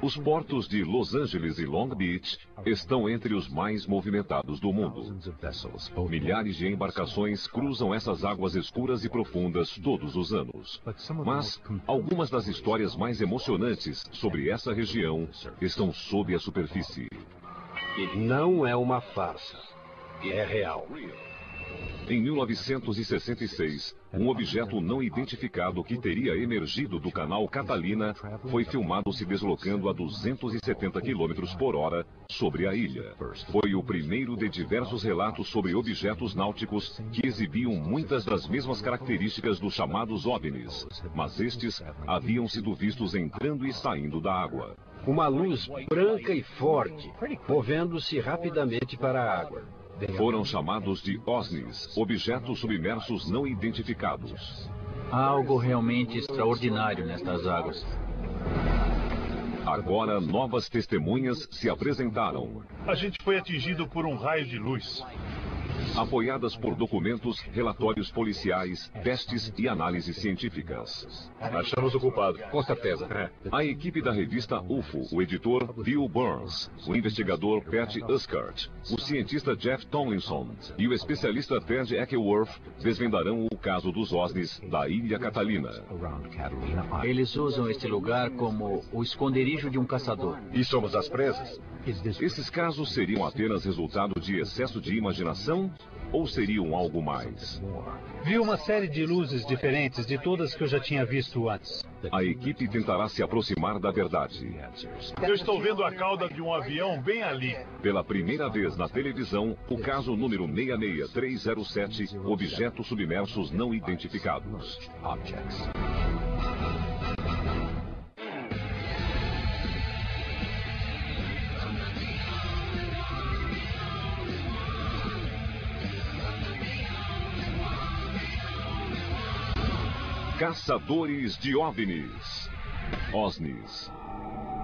Os portos de Los Angeles e Long Beach estão entre os mais movimentados do mundo. Milhares de embarcações cruzam essas águas escuras e profundas todos os anos. Mas algumas das histórias mais emocionantes sobre essa região estão sob a superfície. Não é uma farsa. É real. Em 1966, um objeto não identificado que teria emergido do canal Catalina foi filmado se deslocando a 270 km por hora sobre a ilha. Foi o primeiro de diversos relatos sobre objetos náuticos que exibiam muitas das mesmas características dos chamados OVNIs, mas estes haviam sido vistos entrando e saindo da água. Uma luz branca e forte, movendo-se rapidamente para a água. Foram chamados de OSNIs, objetos submersos não identificados. Há algo realmente extraordinário nestas águas. Agora, novas testemunhas se apresentaram. A gente foi atingido por um raio de luz. Apoiadas por documentos, relatórios policiais, testes e análises científicas. Achamos o culpado, com certeza. A equipe da revista UFO, o editor Bill Burns, o investigador Pat Uskart, o cientista Jeff Tomlinson e o especialista Ted Eckworth desvendarão o caso dos OSNIs da Ilha Catalina. Eles usam este lugar como o esconderijo de um caçador. E somos as presas? Esses casos seriam apenas resultado de excesso de imaginação ou seriam algo mais? Vi uma série de luzes diferentes de todas que eu já tinha visto antes. A equipe tentará se aproximar da verdade. Eu estou vendo a cauda de um avião bem ali. Pela primeira vez na televisão, o caso número 66307, objetos submersos não identificados. Caçadores de OVNIs. OSNIs.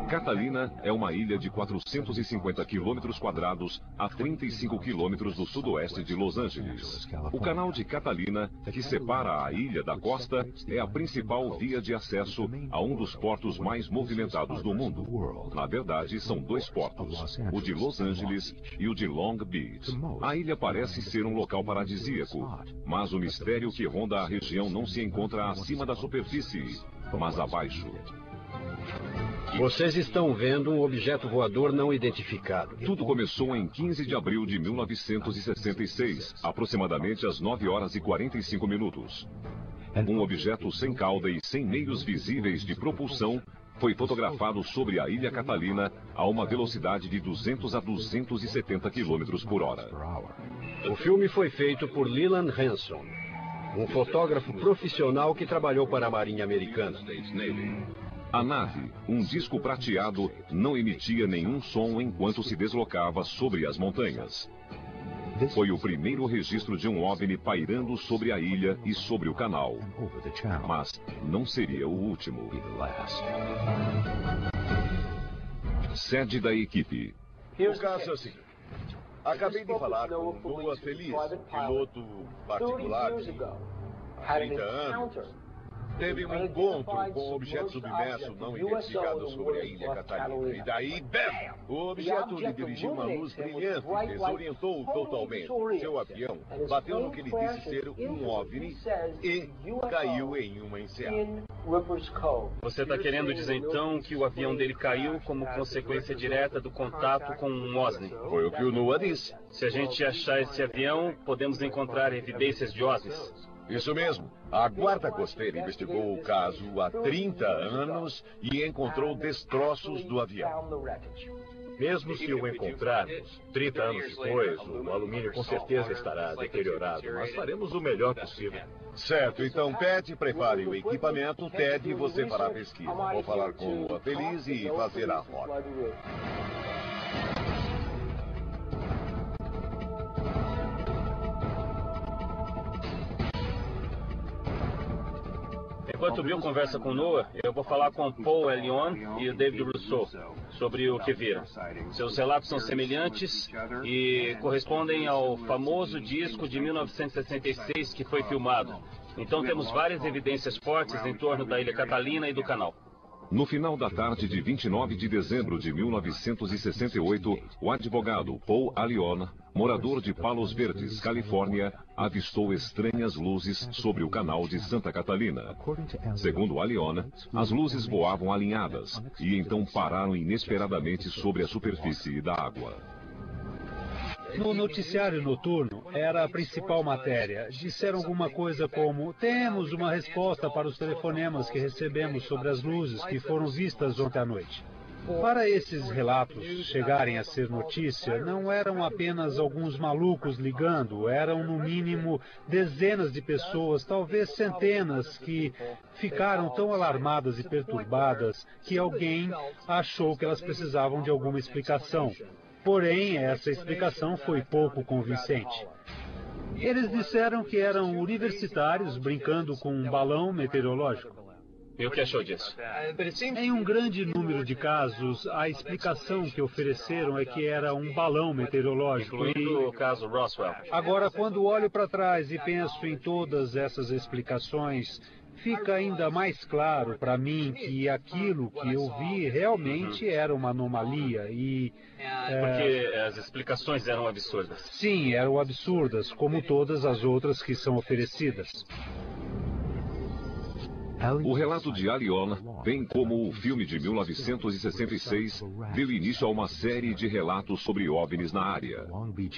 Catalina é uma ilha de 450 quilômetros quadrados a 35 quilômetros do sudoeste de Los Angeles. O canal de Catalina, que separa a ilha da costa, é a principal via de acesso a um dos portos mais movimentados do mundo. Na verdade, são dois portos, o de Los Angeles e o de Long Beach. A ilha parece ser um local paradisíaco, mas o mistério que ronda a região não se encontra acima da superfície, mas abaixo. Vocês estão vendo um objeto voador não identificado. Tudo começou em 15 de abril de 1966, aproximadamente às 9 horas e 45 minutos. Um objeto sem cauda e sem meios visíveis de propulsão foi fotografado sobre a Ilha Catalina a uma velocidade de 200 a 270 km por hora. O filme foi feito por Leland Hanson, um fotógrafo profissional que trabalhou para a Marinha Americana. A nave, um disco prateado, não emitia nenhum som enquanto se deslocava sobre as montanhas. Foi o primeiro registro de um OVNI pairando sobre a ilha e sobre o canal. Mas não seria o último. Sede da equipe. O caso é o seguinte. Acabei de falar com Noah Feliz, piloto particular de 30 anos. Teve um encontro com um objeto submerso não identificado sobre a Ilha Catalina. E daí, bam! O objeto lhe dirigiu uma luz brilhante e desorientou totalmente. Seu avião bateu no que ele disse ser um OVNI e caiu em uma enseada. Você está querendo dizer então que o avião dele caiu como consequência direta do contato com um OSNI? Foi o que o Noah disse. Se a gente achar esse avião, podemos encontrar evidências de OSNIs. Isso mesmo. A Guarda Costeira investigou o caso há 30 anos e encontrou destroços do avião. Mesmo se o encontrarmos, 30 anos depois, o alumínio com certeza estará deteriorado, mas faremos o melhor possível. Certo, então Pat, prepare o equipamento, Ted, você fará a pesquisa. Vou falar com a Feliz e fazer a rota. Enquanto o Bill conversa com o Noah, eu vou falar com o Paul Elion e o David Rousseau sobre o que viram. Seus relatos são semelhantes e correspondem ao famoso disco de 1966 que foi filmado. Então temos várias evidências fortes em torno da Ilha Catalina e do canal. No final da tarde de 29 de dezembro de 1968, o advogado Paul Allione, morador de Palos Verdes, Califórnia, avistou estranhas luzes sobre o canal de Santa Catalina. Segundo Allione, as luzes voavam alinhadas e então pararam inesperadamente sobre a superfície da água. No noticiário noturno, era a principal matéria. Disseram alguma coisa como: temos uma resposta para os telefonemas que recebemos sobre as luzes que foram vistas ontem à noite. Para esses relatos chegarem a ser notícia, não eram apenas alguns malucos ligando, eram no mínimo dezenas de pessoas, talvez centenas, que ficaram tão alarmadas e perturbadas que alguém achou que elas precisavam de alguma explicação. Porém, essa explicação foi pouco convincente. Eles disseram que eram universitários brincando com um balão meteorológico. E o que achou disso? Em um grande número de casos, a explicação que ofereceram é que era um balão meteorológico. Incluindo o caso Roswell. Agora, quando olho para trás e penso em todas essas explicações, fica ainda mais claro para mim que aquilo que eu vi realmente era uma anomalia e... Porque as explicações eram absurdas. Sim, eram absurdas, como todas as outras que são oferecidas. O relato de Allione, bem como o filme de 1966, deu início a uma série de relatos sobre OVNIs na área.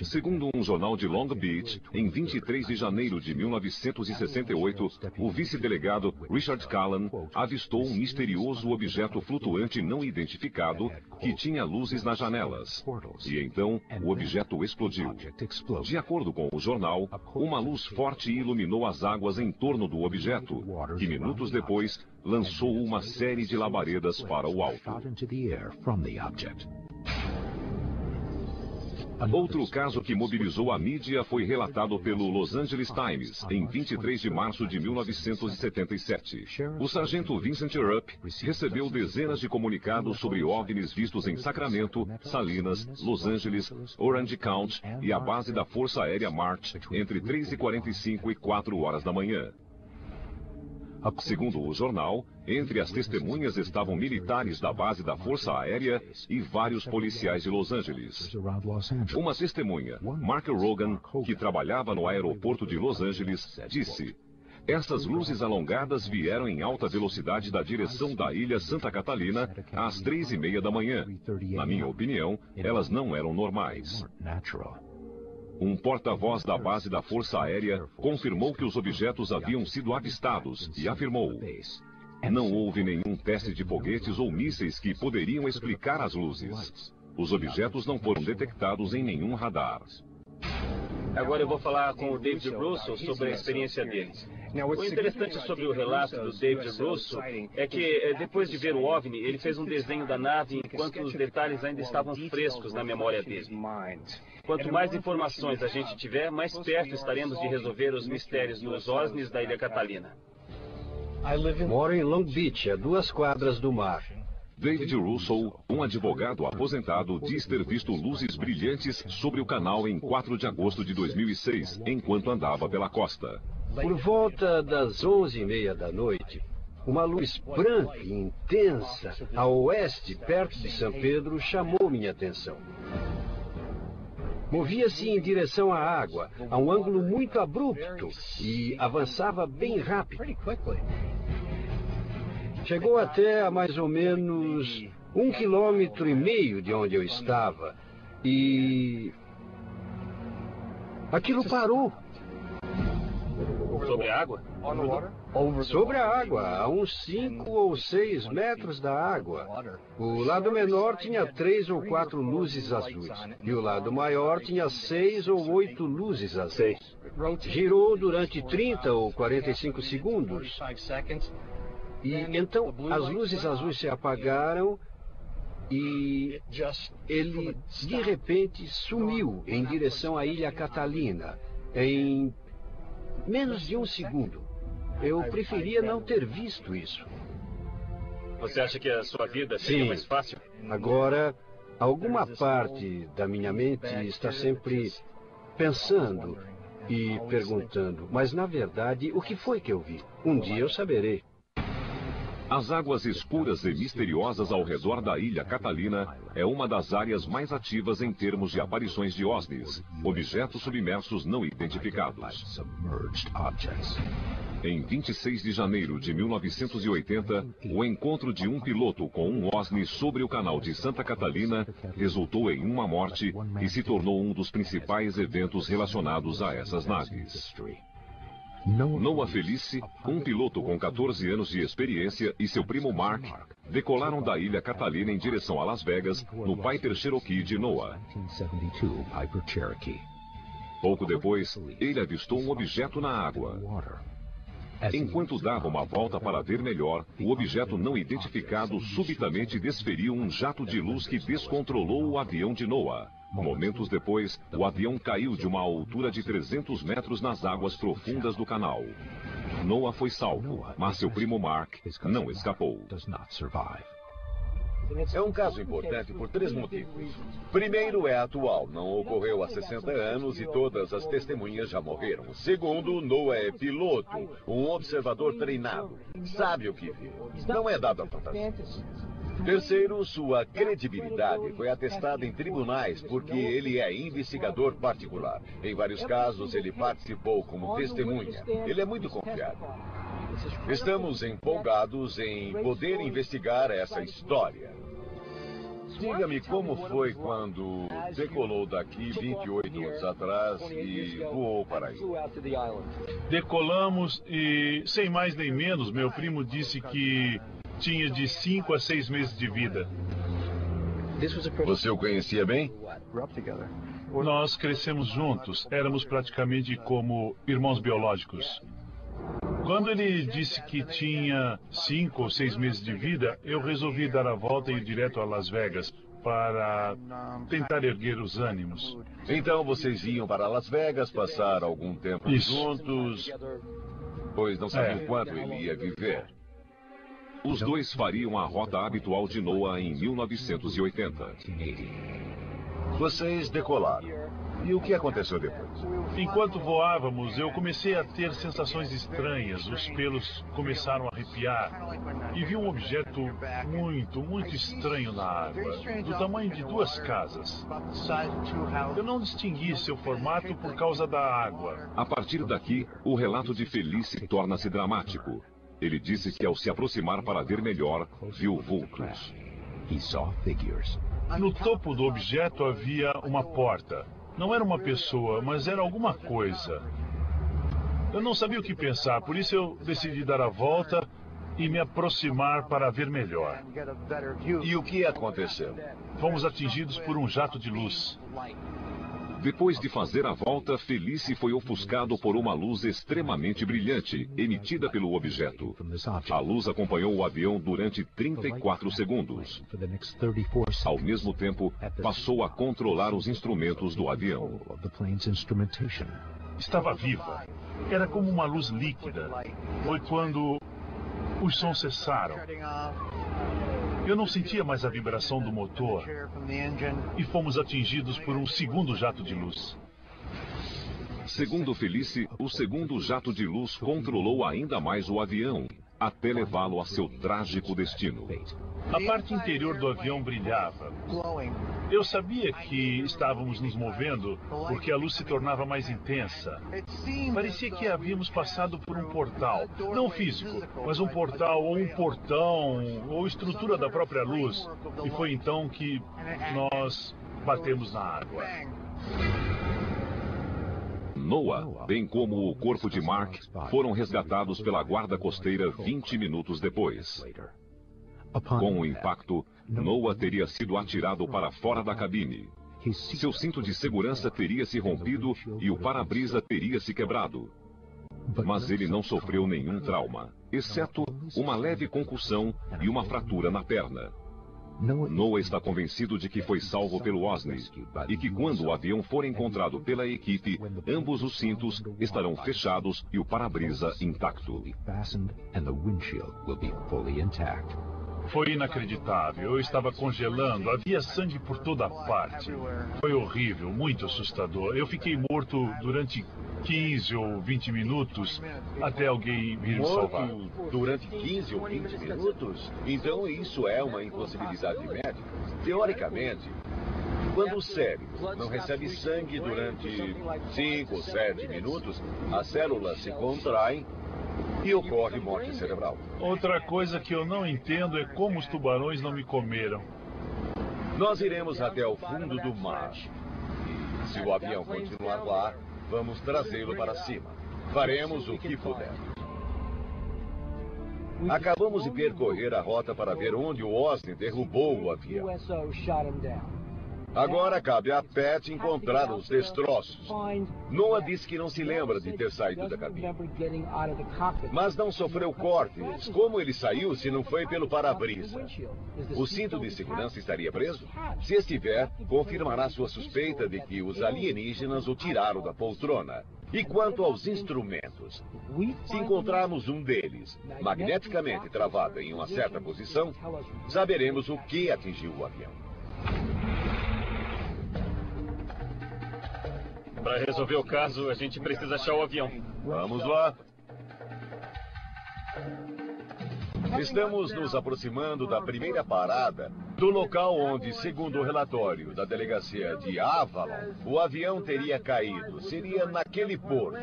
Segundo um jornal de Long Beach, em 23 de janeiro de 1968, o vice-delegado Richard Callan avistou um misterioso objeto flutuante não identificado que tinha luzes nas janelas. E então, o objeto explodiu. De acordo com o jornal, uma luz forte iluminou as águas em torno do objeto, que minutos depois lançou uma série de labaredas para o alto. Outro caso que mobilizou a mídia foi relatado pelo Los Angeles Times em 23 de março de 1977. O sargento Vincent Erup recebeu dezenas de comunicados sobre OVNIs vistos em Sacramento, Salinas, Los Angeles, Orange County e a base da Força Aérea March entre 3h45 e 4 horas da manhã. Segundo o jornal, entre as testemunhas estavam militares da base da Força Aérea e vários policiais de Los Angeles. Uma testemunha, Mark Rogan, que trabalhava no aeroporto de Los Angeles, disse: essas luzes alongadas vieram em alta velocidade da direção da ilha Santa Catalina às 3h30 da manhã. Na minha opinião, elas não eram normais. Um porta-voz da base da Força Aérea confirmou que os objetos haviam sido avistados e afirmou: não houve nenhum teste de foguetes ou mísseis que poderiam explicar as luzes. Os objetos não foram detectados em nenhum radar. Agora eu vou falar com o David Russell sobre a experiência dele. O interessante sobre o relato do David Russell é que, depois de ver o OVNI, ele fez um desenho da nave enquanto os detalhes ainda estavam frescos na memória dele. Quanto mais informações a gente tiver, mais perto estaremos de resolver os mistérios dos OVNIs da Ilha Catalina. Moro em Long Beach, a 2 quadras do mar. David Russell, um advogado aposentado, diz ter visto luzes brilhantes sobre o canal em 4 de agosto de 2006, enquanto andava pela costa. Por volta das 11h30 da noite, uma luz branca e intensa a oeste, perto de São Pedro, chamou minha atenção. Movia-se em direção à água, a um ângulo muito abrupto, e avançava bem rápido. Chegou até a mais ou menos 1,5 km de onde eu estava, e aquilo parou. Sobre a água? Sobre a água, a uns 5 ou 6 metros da água. O lado menor tinha 3 ou 4 luzes azuis, e o lado maior tinha 6 ou 8 luzes azuis. Girou durante 30 ou 45 segundos. E então as luzes azuis se apagaram e ele de repente sumiu em direção à Ilha Catalina em menos de 1 segundo. Eu preferia não ter visto isso. Você acha que a sua vida seria mais fácil? Agora, alguma parte da minha mente está sempre pensando e perguntando, mas na verdade, o que foi que eu vi? Um dia eu saberei. As águas escuras e misteriosas ao redor da ilha Catalina é uma das áreas mais ativas em termos de aparições de OVNIs, objetos submersos não identificados. Em 26 de janeiro de 1980, o encontro de um piloto com um OVNI sobre o canal de Santa Catalina resultou em uma morte e se tornou um dos principais eventos relacionados a essas naves. Noah Felice, um piloto com 14 anos de experiência, e seu primo Mark decolaram da ilha Catalina em direção a Las Vegas, no Piper Cherokee de Noah. Pouco depois, ele avistou um objeto na água. Enquanto dava uma volta para ver melhor, o objeto não identificado subitamente desferiu um jato de luz que descontrolou o avião de Noah. Momentos depois, o avião caiu de uma altura de 300 metros nas águas profundas do canal. Noah foi salvo, mas seu primo Mark não escapou. É um caso importante por 3 motivos. Primeiro, é atual, não ocorreu há 60 anos e todas as testemunhas já morreram. Segundo, Noah é piloto, um observador treinado, sabe o que viu, não é dado a fantasias. Terceiro, sua credibilidade foi atestada em tribunais porque ele é investigador particular. Em vários casos, ele participou como testemunha. Ele é muito confiável. Estamos empolgados em poder investigar essa história. Diga-me como foi quando decolou daqui 28 anos atrás e voou para aí. Decolamos e, sem mais nem menos, meu primo disse que tinha de 5 a 6 meses de vida. Você o conhecia bem? Nós crescemos juntos, éramos praticamente como irmãos biológicos. Quando ele disse que tinha 5 ou 6 meses de vida, eu resolvi dar a volta e ir direto a Las Vegas para tentar erguer os ânimos. Então vocês iam para Las Vegas, passar algum tempo juntos, pois não sabiam quanto ele ia viver. Os dois fariam a rota habitual de Noah em 1980. Vocês decolaram. E o que aconteceu depois? Enquanto voávamos, eu comecei a ter sensações estranhas. Os pelos começaram a arrepiar. E vi um objeto muito estranho na água, do tamanho de 2 casas. Eu não distingui seu formato por causa da água. A partir daqui, o relato de Felice torna-se dramático. Ele disse que ao se aproximar para ver melhor, viu vultos. No topo do objeto havia uma porta. Não era uma pessoa, mas era alguma coisa. Eu não sabia o que pensar, por isso eu decidi dar a volta e me aproximar para ver melhor. E o que aconteceu? Fomos atingidos por um jato de luz. Depois de fazer a volta, Felice foi ofuscado por uma luz extremamente brilhante, emitida pelo objeto. A luz acompanhou o avião durante 34 segundos. Ao mesmo tempo, passou a controlar os instrumentos do avião. Estava viva. Era como uma luz líquida. Foi quando os sons cessaram. Eu não sentia mais a vibração do motor e fomos atingidos por um segundo jato de luz. Segundo Felice, o segundo jato de luz controlou ainda mais o avião, até levá-lo a seu trágico destino. A parte interior do avião brilhava. Eu sabia que estávamos nos movendo porque a luz se tornava mais intensa. Parecia que havíamos passado por um portal, não físico, mas um portal ou um portão ou estrutura da própria luz. E foi então que nós batemos na água. Noah, bem como o corpo de Mark, foram resgatados pela guarda costeira 20 minutos depois. Com o impacto, Noah teria sido atirado para fora da cabine. Seu cinto de segurança teria se rompido e o para-brisa teria se quebrado. Mas ele não sofreu nenhum trauma, exceto uma leve concussão e uma fratura na perna. Noah está convencido de que foi salvo pelo OVNI e que quando o avião for encontrado pela equipe, ambos os cintos estarão fechados e o para-brisa intacto. Foi inacreditável. Eu estava congelando, havia sangue por toda parte. Foi horrível, muito assustador. Eu fiquei morto durante 15 ou 20 minutos até alguém vir me salvar. Morto durante 15 ou 20 minutos? Então isso é uma impossibilidade médica. Teoricamente, quando o cérebro não recebe sangue durante 5 ou 7 minutos, as células se contraem e ocorre morte cerebral. Outra coisa que eu não entendo é como os tubarões não me comeram. Nós iremos até o fundo do mar. E se o avião continuar lá, vamos trazê-lo para cima. Faremos o que puder. Acabamos de percorrer a rota para ver onde o Osni derrubou o avião. Agora cabe a Pat encontrar os destroços. Noah disse que não se lembra de ter saído da cabine. Mas não sofreu cortes. Como ele saiu se não foi pelo para-brisa? O cinto de segurança estaria preso? Se estiver, confirmará sua suspeita de que os alienígenas o tiraram da poltrona. E quanto aos instrumentos? Se encontrarmos um deles magneticamente travado em uma certa posição, saberemos o que atingiu o avião. Para resolver o caso, a gente precisa achar o avião. Vamos lá. Estamos nos aproximando da primeira parada do local onde, segundo o relatório da delegacia de Avalon, o avião teria caído. Seria naquele porto.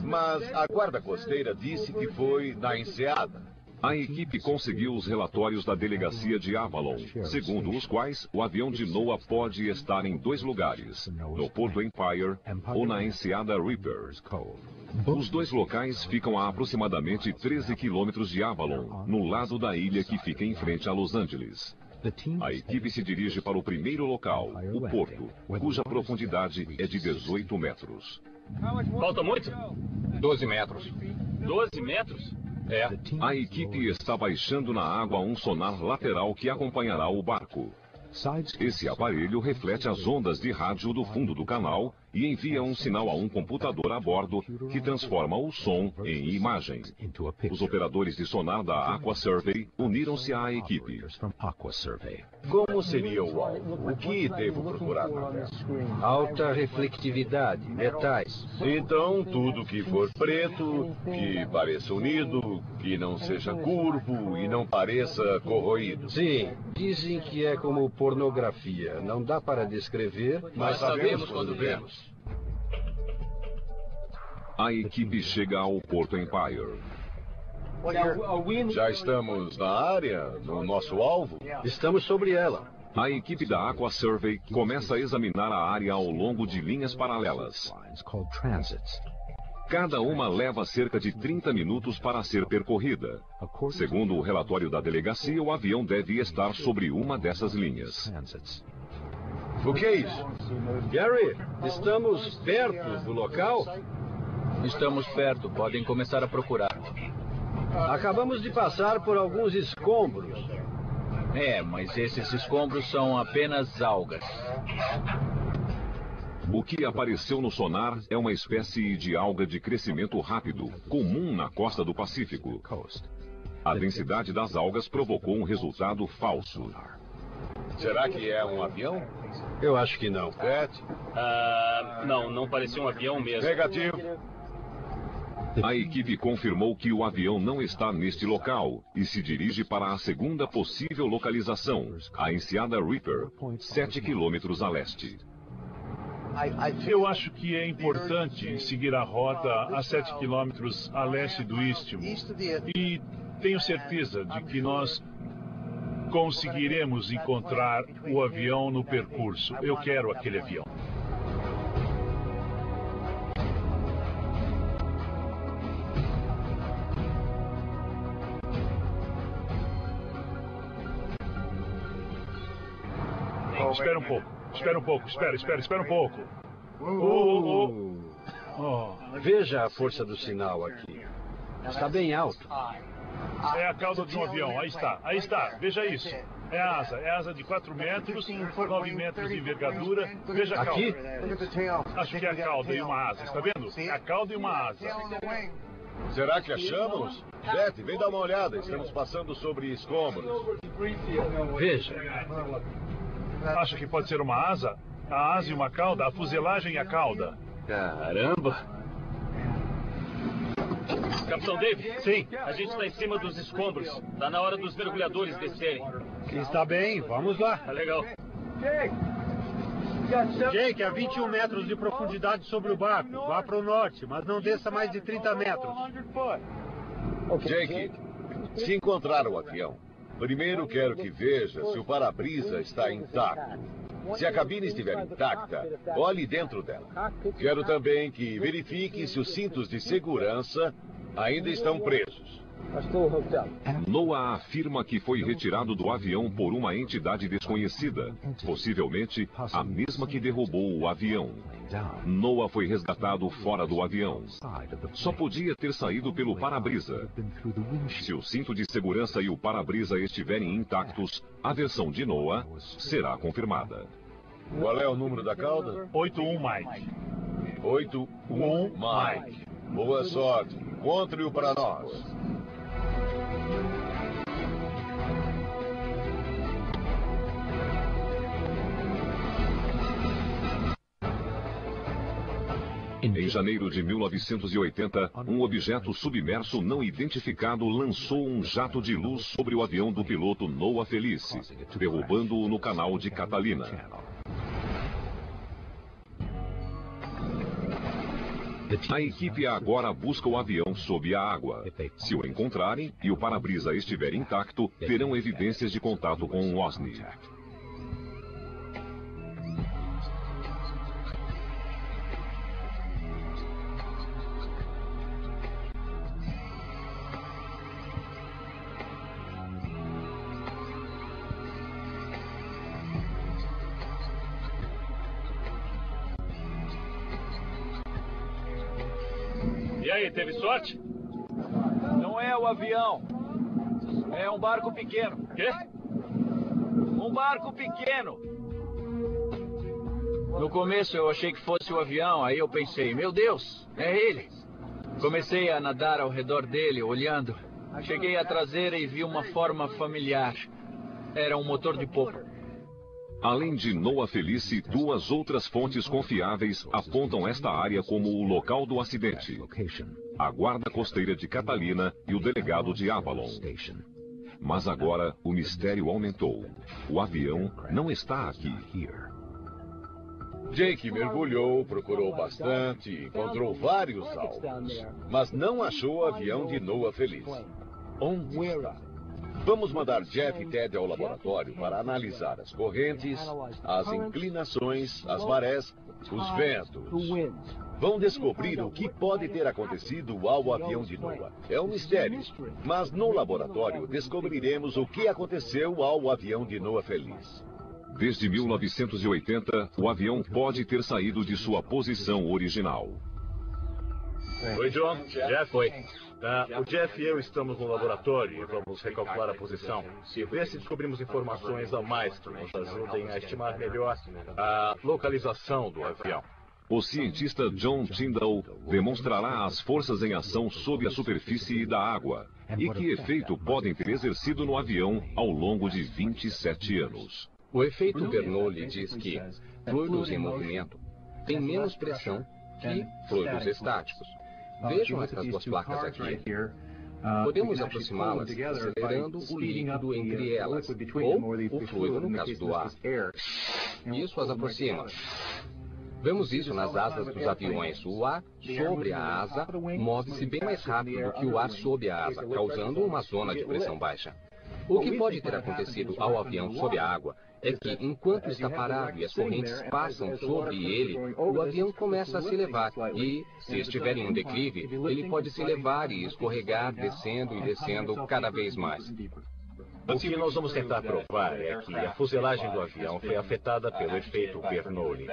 Mas a guarda costeira disse que foi na enseada. A equipe conseguiu os relatórios da delegacia de Avalon, segundo os quais o avião de Noah pode estar em 2 lugares, no Porto Empire ou na enseada Reaper. Os 2 locais ficam a aproximadamente 13 quilômetros de Avalon, no lado da ilha que fica em frente a Los Angeles. A equipe se dirige para o primeiro local, o porto, cuja profundidade é de 18 metros. Falta muito? 12 metros. 12 metros? É. A equipe está baixando na água um sonar lateral que acompanhará o barco. Esse aparelho reflete as ondas de rádio do fundo do canal e envia um sinal a um computador a bordo que transforma o som em imagem. Os operadores de sonar da Aqua Survey uniram-se à equipe. Como seria o alvo? O que devo procurar na tela? Alta reflectividade, metais. Então, tudo que for preto, que pareça unido, que não seja curvo e não pareça corroído. Sim, dizem que é como pornografia. Não dá para descrever, Mas sabemos quando vemos. A equipe chega ao Porto Empire. Já estamos na área, no nosso alvo? estamos sobre ela. A equipe da Aqua Survey começa a examinar a área ao longo de linhas paralelas. Cada uma leva cerca de 30 minutos para ser percorrida. Segundo o relatório da delegacia, o avião deve estar sobre uma dessas linhas. O que é isso? Gary, estamos perto do local? Estamos perto, podem começar a procurar. Acabamos de passar por alguns escombros. É, mas esses escombros são apenas algas. O que apareceu no sonar é uma espécie de alga de crescimento rápido, comum na costa do Pacífico. A densidade das algas provocou um resultado falso. Será que é um avião? Eu acho que não. Pat? Não parecia um avião mesmo. Negativo. A equipe confirmou que o avião não está neste local e se dirige para a segunda possível localização, a enseada Reaper, 7 quilômetros a leste. Eu acho que é importante seguir a rota a 7 quilômetros a leste do Istmo. E tenho certeza de que nós conseguiremos encontrar o avião no percurso. Eu quero aquele avião. Espera um pouco. Espera um pouco. Espera um pouco. Veja a força do sinal aqui. Está bem alto. É a cauda de um avião. Aí está. Veja isso. É a asa de 4 metros, 9 metros de envergadura. Veja a cauda. Aqui? Acho que é a cauda e uma asa. Está vendo? É a cauda e uma asa. Será que achamos? Jeff, vem dar uma olhada. Estamos passando sobre escombros. Veja. Acha que pode ser uma asa? A asa e uma cauda, a fuselagem e a cauda. Caramba! Capitão Dave? Sim. A gente está em cima dos escombros. Está na hora dos mergulhadores descerem. Está bem, vamos lá. Tá legal. Jake, a 21 metros de profundidade sobre o barco. Vá para o norte, mas não desça mais de 30 metros. Jake, se encontrar o avião, primeiro quero que veja se o para-brisa está intacto. Se a cabine estiver intacta, olhe dentro dela. Quero também que verifique se os cintos de segurança ainda estão presos. NOAA afirma que foi retirado do avião por uma entidade desconhecida, possivelmente a mesma que derrubou o avião. NOAA foi resgatado fora do avião. Só podia ter saído pelo para-brisa. Se o cinto de segurança e o para-brisa estiverem intactos, a versão de NOAA será confirmada. Qual é o número da cauda? 81 Mike. 81 Mike. Boa sorte. Encontre-o para nós. Em janeiro de 1980, um objeto submerso não identificado lançou um jato de luz sobre o avião do piloto Noah Felice, derrubando-o no canal de Catalina. A equipe agora busca o avião sob a água. Se o encontrarem e o para-brisa estiver intacto, terão evidências de contato com o OSNI. E aí, teve sorte? Não é o avião. É um barco pequeno. Quê? Um barco pequeno. No começo eu achei que fosse o avião, aí eu pensei, meu Deus, é ele. Comecei a nadar ao redor dele, olhando. Cheguei à traseira e vi uma forma familiar. Era um motor de popa. Além de Noah Felice, duas outras fontes confiáveis apontam esta área como o local do acidente: a guarda costeira de Catalina e o delegado de Avalon. Mas agora o mistério aumentou. O avião não está aqui. Jake mergulhou, procurou bastante, encontrou vários alvos, mas não achou o avião de Noah Felice. Onde está? Vamos mandar Jeff e Ted ao laboratório para analisar as correntes, as inclinações, as marés, os ventos. Vão descobrir o que pode ter acontecido ao avião de Noah. É um mistério, mas no laboratório descobriremos o que aconteceu ao avião de Noah Felice. Desde 1980, o avião pode ter saído de sua posição original. Oi, John. Jeff. Oi. O Jeff e eu estamos no laboratório e vamos recalcular a posição e ver se descobrimos informações a mais que nos ajudem a estimar melhor a localização do avião. O cientista John Tyndall demonstrará as forças em ação sob a superfície da água e que efeito podem ter exercido no avião ao longo de 27 anos. O efeito Bernoulli diz que fluidos em movimento têm menos pressão que fluidos estáticos. Vejam essas duas placas aqui. Podemos aproximá-las acelerando o líquido entre elas, ou o fluido no caso do ar. Isso as aproxima. Vemos isso nas asas dos aviões. O ar sobre a asa move-se bem mais rápido do que o ar sob a asa, causando uma zona de pressão baixa. O que pode ter acontecido ao avião sob a água é que, enquanto está parado e as correntes passam sobre ele, o avião começa a se elevar e, se estiver em um declive, ele pode se elevar e escorregar, descendo e descendo cada vez mais. O que nós vamos tentar provar é que a fuselagem do avião foi afetada pelo efeito Bernoulli.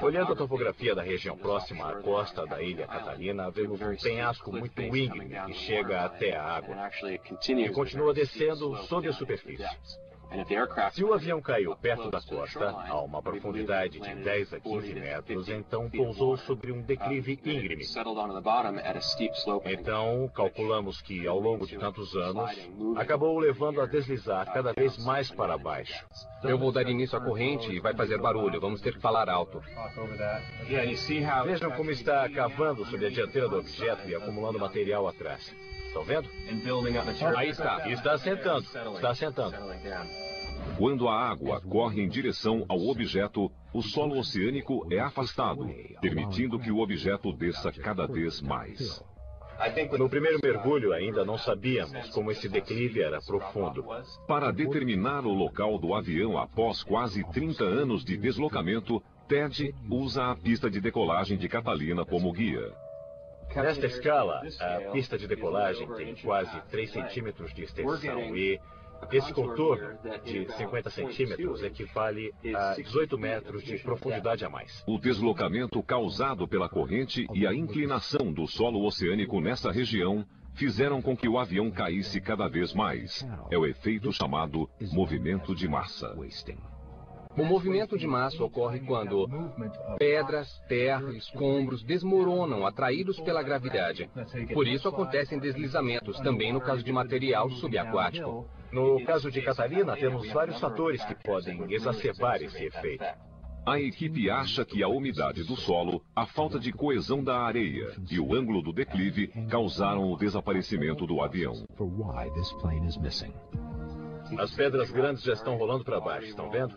Olhando a topografia da região próxima à costa da ilha Catalina, vemos um penhasco muito íngreme que chega até a água e continua descendo sob a superfície. Se o avião caiu perto da costa, a uma profundidade de 10 a 15 metros, então pousou sobre um declive íngreme. Então, calculamos que, ao longo de tantos anos, acabou o levando a deslizar cada vez mais para baixo. Eu vou dar início à corrente e vai fazer barulho. Vamos ter que falar alto. Vejam como está cavando sobre a dianteira do objeto e acumulando material atrás. Estão vendo? Aí está. Está assentando. Está assentando. Quando a água corre em direção ao objeto, o solo oceânico é afastado, permitindo que o objeto desça cada vez mais. No primeiro mergulho ainda não sabíamos como esse declive era profundo. Para determinar o local do avião após quase 30 anos de deslocamento, Ted usa a pista de decolagem de Catalina como guia. Nesta escala, a pista de decolagem tem quase 3 centímetros de extensão e esse contorno de 50 centímetros equivale a 18 metros de profundidade a mais. O deslocamento causado pela corrente e a inclinação do solo oceânico nessa região fizeram com que o avião caísse cada vez mais. É o efeito chamado movimento de massa. O movimento de massa ocorre quando pedras, terra, escombros desmoronam atraídos pela gravidade. Por isso acontecem deslizamentos, também no caso de material subaquático. No caso de Catalina, temos vários fatores que podem exacerbar esse efeito. A equipe acha que a umidade do solo, a falta de coesão da areia e o ângulo do declive causaram o desaparecimento do avião. As pedras grandes já estão rolando para baixo, estão vendo?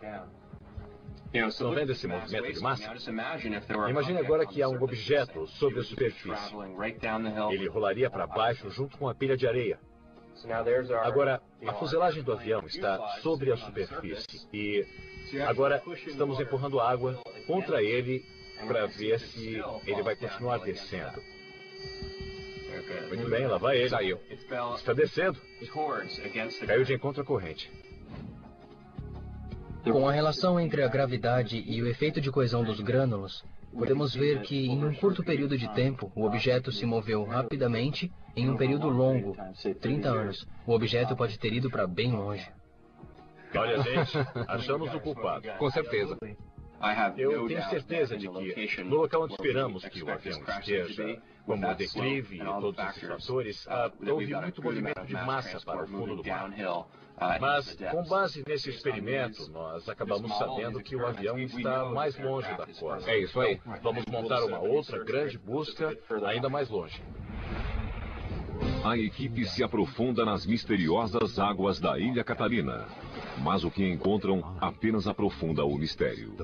Estão vendo esse movimento de massa? Imagine agora que há um objeto sobre a superfície. Ele rolaria para baixo junto com a pilha de areia. Agora, a fuselagem do avião está sobre a superfície e agora estamos empurrando água contra ele para ver se ele vai continuar descendo. Muito bem, lá vai ele. Saiu. Está descendo. Caiu de encontro à corrente. Com a relação entre a gravidade e o efeito de coesão dos grânulos, podemos ver que em um curto período de tempo, o objeto se moveu rapidamente. Em um período longo, 30 anos, o objeto pode ter ido para bem longe. Olha, gente, achamos o culpado. Com certeza. Eu tenho certeza de que, no local onde esperamos que o avião esteja, como o declive e todos esses fatores, houve muito movimento de massa para o fundo do mar. Mas, com base nesse experimento, nós acabamos sabendo que o avião está mais longe da costa. É isso aí. Vamos montar uma outra grande busca ainda mais longe. A equipe se aprofunda nas misteriosas águas da Ilha Catalina. Mas o que encontram apenas aprofunda o mistério.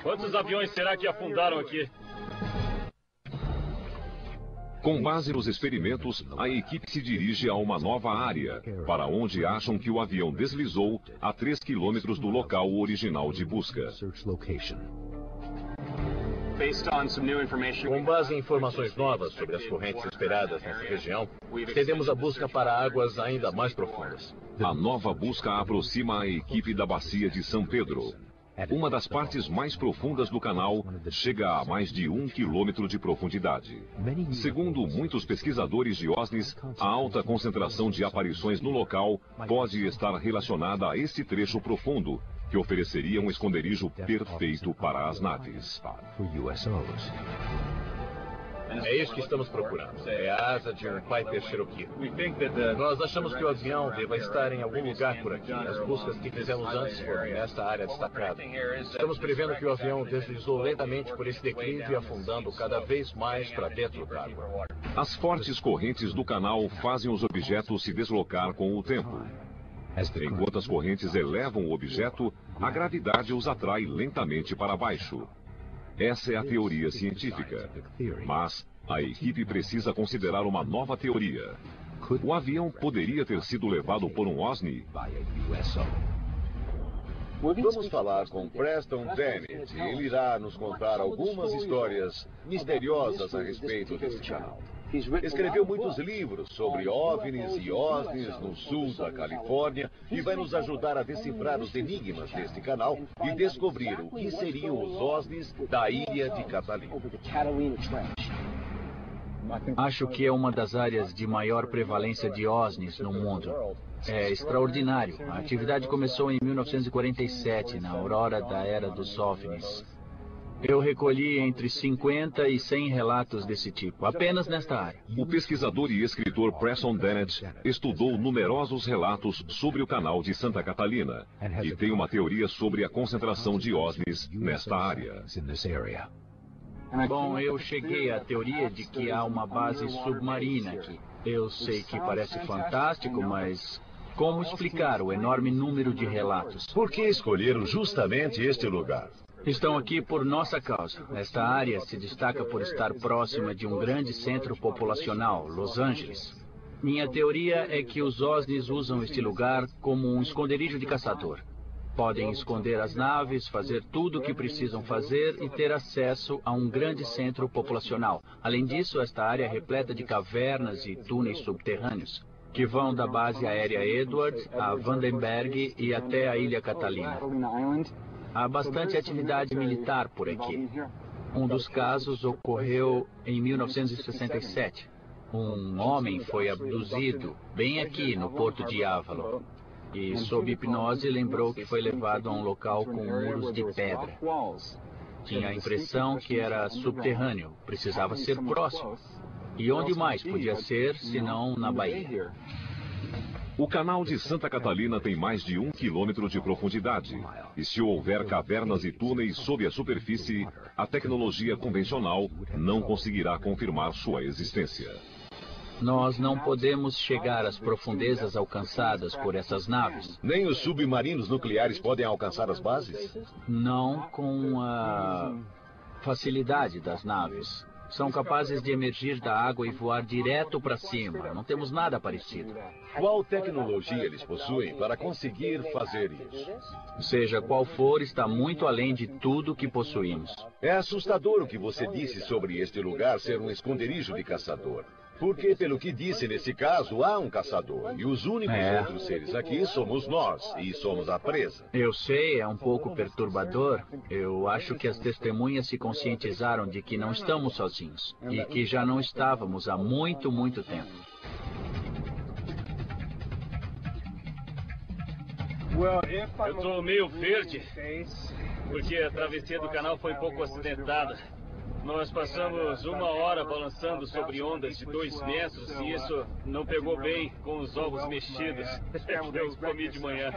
Quantos aviões será que afundaram aqui? Com base nos experimentos, a equipe se dirige a uma nova área, para onde acham que o avião deslizou a 3 quilômetros do local original de busca. Com base em informações novas sobre as correntes esperadas nessa região, estendemos a busca para águas ainda mais profundas. A nova busca aproxima a equipe da bacia de São Pedro. Uma das partes mais profundas do canal chega a mais de 1 quilômetro de profundidade. Segundo muitos pesquisadores de OSNIs, a alta concentração de aparições no local pode estar relacionada a esse trecho profundo, que ofereceria um esconderijo perfeito para as naves. É isso que estamos procurando. É a asa de um Piper Cherokee. Nós achamos que o avião deva estar em algum lugar por aqui. As buscas que fizemos antes foram nesta área destacada. Estamos prevendo que o avião deslizou lentamente por esse declive, afundando cada vez mais para dentro d'água. As fortes correntes do canal fazem os objetos se deslocar com o tempo. Enquanto as correntes elevam o objeto, a gravidade os atrai lentamente para baixo. Essa é a teoria científica. Mas a equipe precisa considerar uma nova teoria. O avião poderia ter sido levado por um OSNI? Vamos falar com Preston Dennett. Ele irá nos contar algumas histórias misteriosas a respeito desse canal. Escreveu muitos livros sobre OVNIs e OSNIs no sul da Califórnia e vai nos ajudar a decifrar os enigmas deste canal e descobrir o que seriam os OSNIs da ilha de Catalina. Acho que é uma das áreas de maior prevalência de OSNIs no mundo. É extraordinário. A atividade começou em 1947, na aurora da era dos OVNIs. Eu recolhi entre 50 e 100 relatos desse tipo, apenas nesta área. O pesquisador e escritor Preston Dennett estudou numerosos relatos sobre o canal de Santa Catalina e tem uma teoria sobre a concentração de OSNIs nesta área. Bom, eu cheguei à teoria de que há uma base submarina aqui. Eu sei que parece fantástico, mas como explicar o enorme número de relatos? Por que escolheram justamente este lugar? Estão aqui por nossa causa. Esta área se destaca por estar próxima de um grande centro populacional, Los Angeles. Minha teoria é que os OSNIs usam este lugar como um esconderijo de caçador. Podem esconder as naves, fazer tudo o que precisam fazer e ter acesso a um grande centro populacional. Além disso, esta área é repleta de cavernas e túneis subterrâneos, que vão da base aérea Edwards a Vandenberg e até a Ilha Catalina. Há bastante atividade militar por aqui. Um dos casos ocorreu em 1967. Um homem foi abduzido bem aqui no porto de Avalon. E, sob hipnose, lembrou que foi levado a um local com muros de pedra. Tinha a impressão que era subterrâneo, precisava ser próximo. E onde mais podia ser, senão na Bahia? O canal de Santa Catalina tem mais de 1 quilômetro de profundidade. E se houver cavernas e túneis sob a superfície, a tecnologia convencional não conseguirá confirmar sua existência. Nós não podemos chegar às profundezas alcançadas por essas naves. Nem os submarinos nucleares podem alcançar as bases? Não com a facilidade das naves. São capazes de emergir da água e voar direto para cima. Não temos nada parecido. Qual tecnologia eles possuem para conseguir fazer isso? Seja qual for, está muito além de tudo que possuímos. É assustador o que você disse sobre este lugar ser um esconderijo de caçador. Porque, pelo que disse nesse caso, há um caçador. E os únicos outros seres aqui somos nós. E somos a presa. Eu sei, é um pouco perturbador. Eu acho que as testemunhas se conscientizaram de que não estamos sozinhos. E que já não estávamos há muito, muito tempo. Eu estou meio verde, porque a travessia do canal foi um pouco acidentada. Nós passamos 1 hora balançando sobre ondas de 2 metros e isso não pegou bem com os ovos mexidos que eu comi de manhã.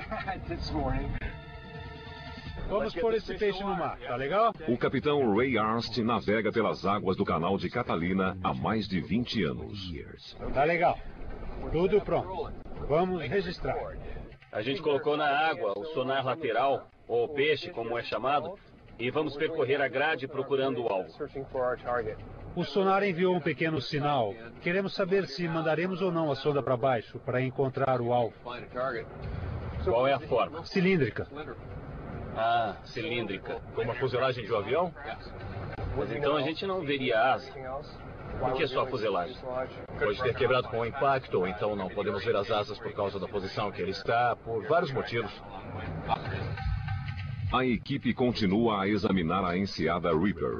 Vamos pôr esse peixe no mar, tá legal? O capitão Ray Arst navega pelas águas do canal de Catalina há mais de 20 anos. Tá legal. Tudo pronto. Vamos registrar. A gente colocou na água o sonar lateral, ou peixe, como é chamado, e vamos percorrer a grade procurando o alvo. O sonar enviou um pequeno sinal. Queremos saber se mandaremos ou não a sonda para baixo para encontrar o alvo. Qual é a forma? Cilíndrica. Ah, cilíndrica. Como a fuselagem de um avião? Mas então a gente não veria asa. Por que só a fuselagem? Pode ter quebrado com o impacto, ou então não podemos ver as asas por causa da posição que ele está, por vários motivos. A equipe continua a examinar a enseada Reaper.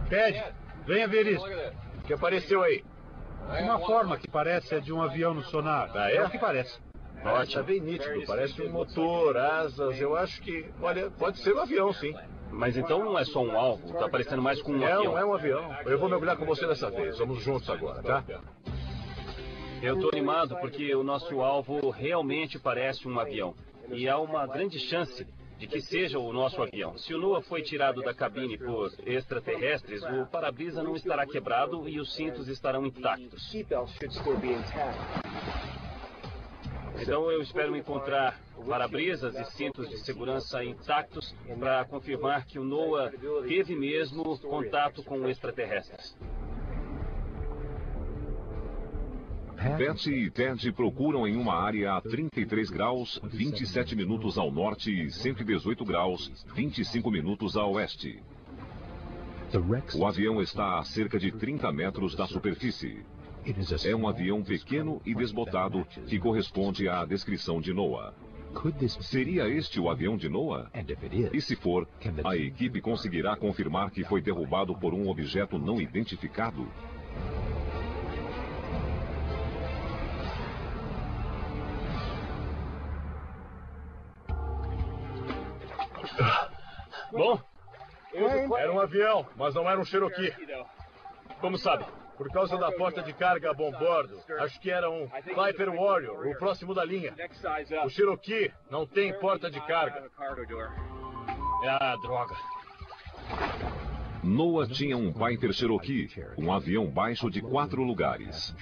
Ted, venha ver isso. O que apareceu aí? Uma forma que parece a de um avião no sonar. Ah, é? É o que parece. Ótimo. Está bem nítido, parece um motor, asas. Eu acho que, olha, pode ser um avião, sim. Mas então não é só um alvo, está parecendo mais com um avião. Não, é um avião. Eu vou mergulhar com você dessa vez. Vamos juntos agora, tá? Eu estou animado porque o nosso alvo realmente parece um avião. E há uma grande chance de que seja o nosso avião. Se o NOAA foi tirado da cabine por extraterrestres, o para-brisa não estará quebrado e os cintos estarão intactos. Então eu espero encontrar para-brisas e cintos de segurança intactos para confirmar que o NOAA teve mesmo contato com extraterrestres. Betsy e Ted procuram em uma área a 33 graus, 27 minutos ao norte e 118 graus, 25 minutos a oeste. O avião está a cerca de 30 metros da superfície. É um avião pequeno e desbotado que corresponde à descrição de NOAA. Seria este o avião de Noah? E se for, a equipe conseguirá confirmar que foi derrubado por um objeto não identificado? Bom, era um avião, mas não era um Cherokee. Como sabe? Por causa da porta de carga a bombordo. Acho que era um Viper Warrior, o próximo da linha. O Cherokee não tem porta de carga. Ah, droga. Noah tinha um Piper Cherokee, um avião baixo de 4 lugares.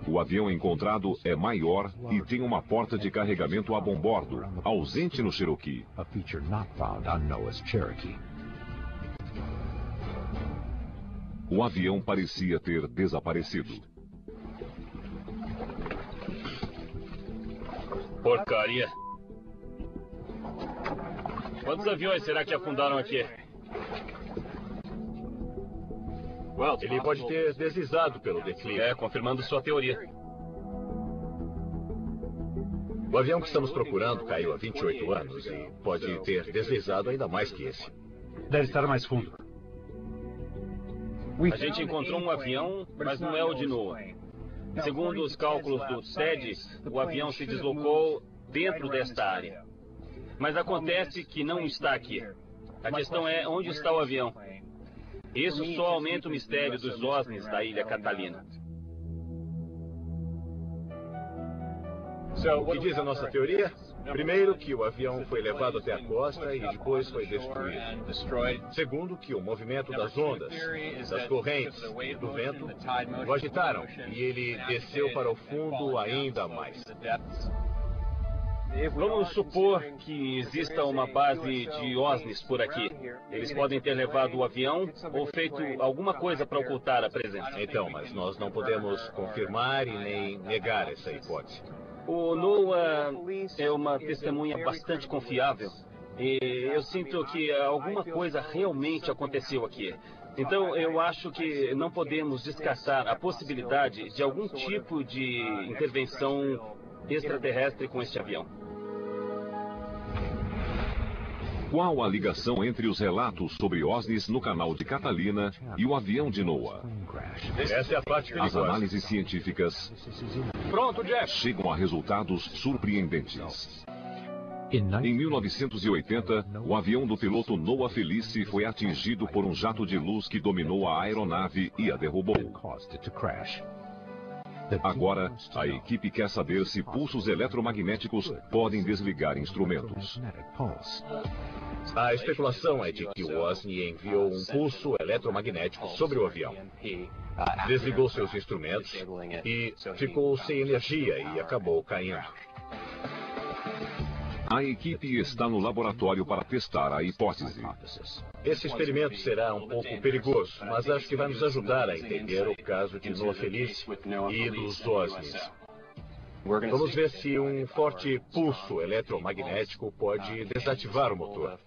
O avião encontrado é maior e tem uma porta de carregamento a bombordo, ausente no Cherokee. O avião parecia ter desaparecido. Porcaria. Quantos aviões será que afundaram aqui? Ele pode ter deslizado pelo declive. Confirmando sua teoria. O avião que estamos procurando caiu há 28 anos e pode ter deslizado ainda mais que esse. Deve estar mais fundo. A gente encontrou um avião, mas não é o de Noah. Segundo os cálculos do TED, o avião se deslocou dentro desta área. Mas acontece que não está aqui. A questão é onde está o avião. Isso só aumenta o mistério dos OSNIs da Ilha Catalina. O que diz a nossa teoria? Primeiro, que o avião foi levado até a costa e depois foi destruído. Segundo, que o movimento das ondas, das correntes e do vento o agitaram e ele desceu para o fundo ainda mais. Vamos supor que exista uma base de OSNIs por aqui. Eles podem ter levado o avião ou feito alguma coisa para ocultar a presença. Então, mas nós não podemos confirmar e nem negar essa hipótese. O Noah é uma testemunha bastante confiável. E eu sinto que alguma coisa realmente aconteceu aqui. Então, eu acho que não podemos descartar a possibilidade de algum tipo de intervenção extraterrestre com este avião. Qual a ligação entre os relatos sobre OSNIs no canal de Catalina e o avião de Noah? Essa é a parte perigosa. As análises científicas chegam a resultados surpreendentes. Em 1980, o avião do piloto Noah Felice foi atingido por um jato de luz que dominou a aeronave e a derrubou. Agora, a equipe quer saber se pulsos eletromagnéticos podem desligar instrumentos. A especulação é de que o OSNI enviou um pulso eletromagnético sobre o avião. Desligou seus instrumentos e ficou sem energia e acabou caindo. A equipe está no laboratório para testar a hipótese. Esse experimento será um pouco perigoso, mas acho que vai nos ajudar a entender o caso de Noah Felice e dos OSNIs. Vamos ver se um forte pulso eletromagnético pode desativar o motor.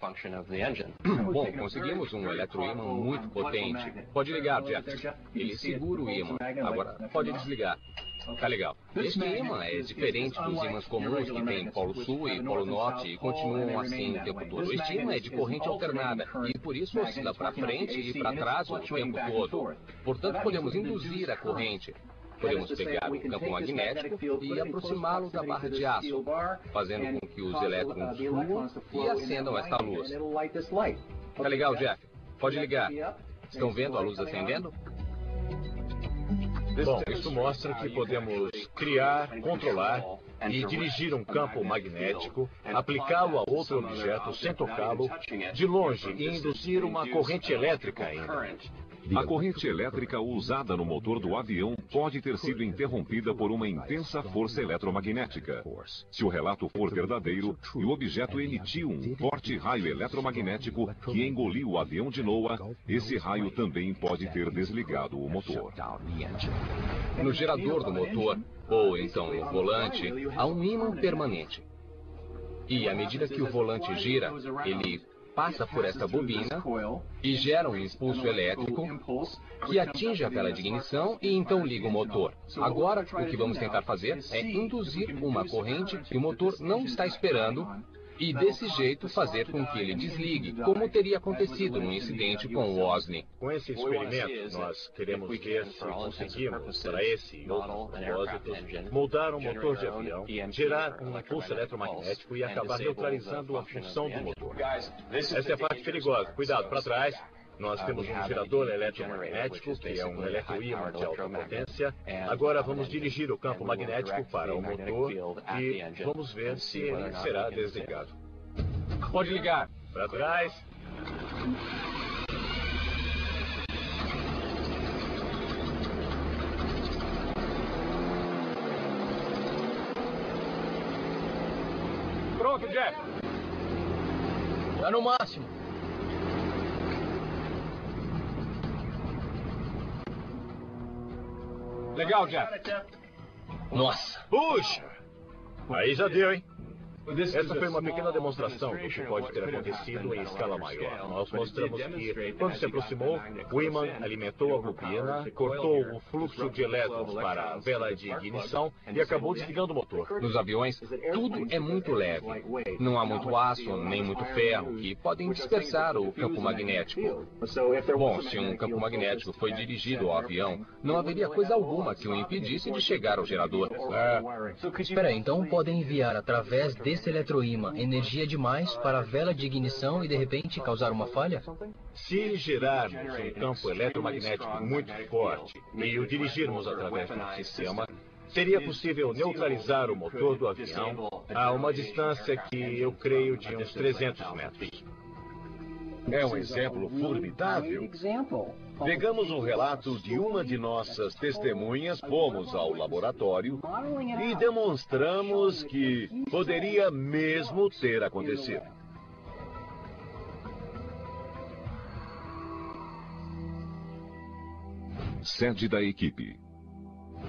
Bom, conseguimos um eletroímã muito potente. Pode ligar, Jeff. Ele segura o ímã. Agora, pode desligar. Tá legal. Este ímã é diferente dos ímãs comuns que tem polo sul e polo norte e continuam assim o tempo todo. Este ímã é de corrente alternada e por isso oscila para frente e para trás o tempo todo. Portanto, podemos induzir a corrente. Podemos pegar o campo magnético e aproximá-lo da barra de aço, fazendo com que os elétrons fluam e acendam esta luz. Tá legal, Jeff? Pode ligar. Estão vendo a luz acendendo? Bom, isso mostra que podemos criar, controlar e dirigir um campo magnético, aplicá-lo a outro objeto sem tocá-lo, de longe e induzir uma corrente elétrica ainda. A corrente elétrica usada no motor do avião pode ter sido interrompida por uma intensa força eletromagnética. Se o relato for verdadeiro e o objeto emitiu um forte raio eletromagnético que engoliu o avião de Noah, esse raio também pode ter desligado o motor. No gerador do motor, ou então no volante, há um ímã permanente. E à medida que o volante gira, ele passa por esta bobina e gera um impulso elétrico que atinge a vela de ignição e então liga o motor. Agora, o que vamos tentar fazer é induzir uma corrente que o motor não está esperando e, desse jeito, fazer com que ele desligue, como teria acontecido no incidente com o Osni. Com esse experimento, nós queremos ver se conseguimos, para esse e outros propósitos, moldar um motor de avião, gerar um impulso eletromagnético e acabar neutralizando a função do motor. Essa é a parte perigosa. Cuidado, para trás. Nós temos um gerador eletromagnético, que é um eletroímã de alta potência. Agora vamos dirigir o campo magnético para o motor e vamos ver se ele será desligado. Pode ligar. Para trás. Pronto, Jeff. Tá no máximo. Legal, Jeff. Nossa. Puxa! Aí já deu, hein? Essa foi uma pequena demonstração do que pode ter acontecido em escala maior. Nós mostramos que, quando se aproximou, o ímã alimentou a bobina, cortou o fluxo de elétrons para a vela de ignição e acabou desligando o motor. Nos aviões, tudo é muito leve. Não há muito aço, nem muito ferro, que podem dispersar o campo magnético. Bom, se um campo magnético foi dirigido ao avião, não haveria coisa alguma que o impedisse de chegar ao gerador. Espera aí, então podem enviar através desse eletroímã energia demais para a vela de ignição e de repente causar uma falha? Se gerarmos um campo eletromagnético muito forte e o dirigirmos através do sistema, seria possível neutralizar o motor do avião a uma distância que eu creio de uns 300 metros. É um exemplo formidável. Pegamos um relato de uma de nossas testemunhas, fomos ao laboratório e demonstramos que poderia mesmo ter acontecido. Sede da equipe.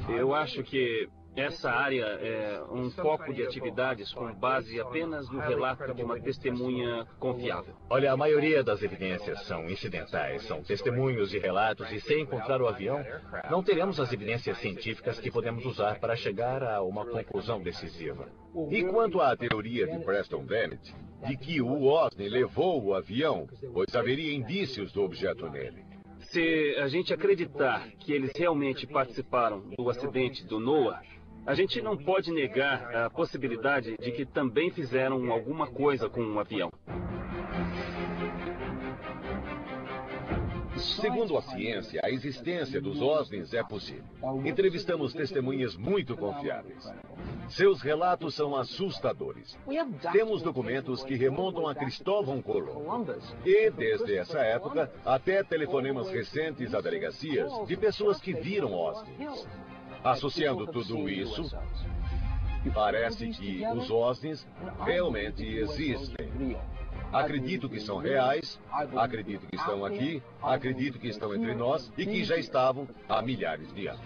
Eu acho que essa área é um foco de atividades com base apenas no relato de uma testemunha confiável. Olha, a maioria das evidências são incidentais, são testemunhos e relatos, e sem encontrar o avião, não teremos as evidências científicas que podemos usar para chegar a uma conclusão decisiva. E quanto à teoria de Preston Bennett, de que o Osni levou o avião, pois haveria indícios do objeto nele? Se a gente acreditar que eles realmente participaram do acidente do Noah, a gente não pode negar a possibilidade de que também fizeram alguma coisa com um avião. Segundo a ciência, a existência dos OSNIs é possível. Entrevistamos testemunhas muito confiáveis. Seus relatos são assustadores. Temos documentos que remontam a Cristóvão Colombo. E, desde essa época, até telefonemas recentes a delegacias de pessoas que viram OSNIs. Associando tudo isso, parece que os OSNIs realmente existem. Acredito que são reais, acredito que estão aqui, acredito que estão entre nós e que já estavam há milhares de anos.